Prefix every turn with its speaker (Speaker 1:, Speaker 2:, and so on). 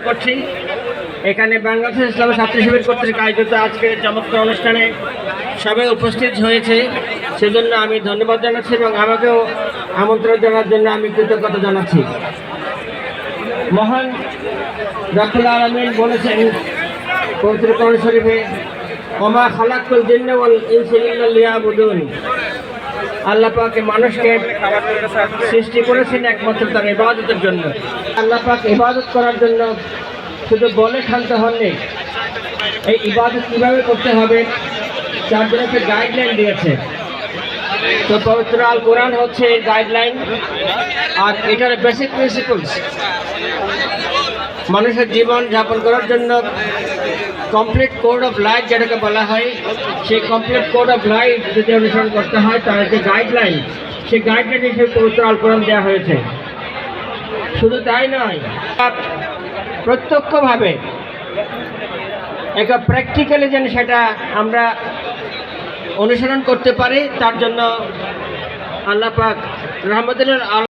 Speaker 1: করছি এখানে বাংলাদেশ ইসলামী ছাত্র শিবির কর্তৃক আয়োজিত আজকের চমৎকার অনুষ্ঠানে সবাই উপস্থিত হয়েছে, সেজন্য আমি ধন্যবাদ জানাচ্ছি এবং আমাকেও আমন্ত্রণ জানার জন্য আমি কৃতজ্ঞতা জানাচ্ছি। মহান রব্বুল আলামিন বলেছেন পবিত্র কোরআন শরীফে, ওমা খালাকুল জিন্না ওয়াল ইনসা ইল্লা লিয়াবুদুন। আল্লাহ পাক মানুষকে সৃষ্টি করেছেন একমাত্র তার ইবাদতের জন্য। আল্লাহ পাক ইবাদত করার জন্য শুধু বলে ক্ষান্ত হননি, এই ইবাদত কীভাবে করতে হবে তার জন্য একটা গাইডলাইন দিয়েছে। তো পবিত্র আল কোরআন হচ্ছে এই গাইডলাইন, আর এটার বেসিক প্রিন্সিপালস মানুষের জীবন যাপন করার জন্য কমপ্লিট কোড অফ লাইফ যেটাকে বলা হয়, সেই কমপ্লিট কোড অফ লাইফ যদি অনুসরণ করতে হয় তার যে গাইডলাইন, সেই গাইডলাইন হিসেবে পবিত্র আল কোরআন দেওয়া হয়েছে। শুধু তাই নয়, প্রত্যক্ষভাবে একটা প্র্যাকটিক্যালি যেন সেটা আমরা অনুসরণ করতে পারি, তার জন্য আল্লাহ পাক রহমতুল্লাহ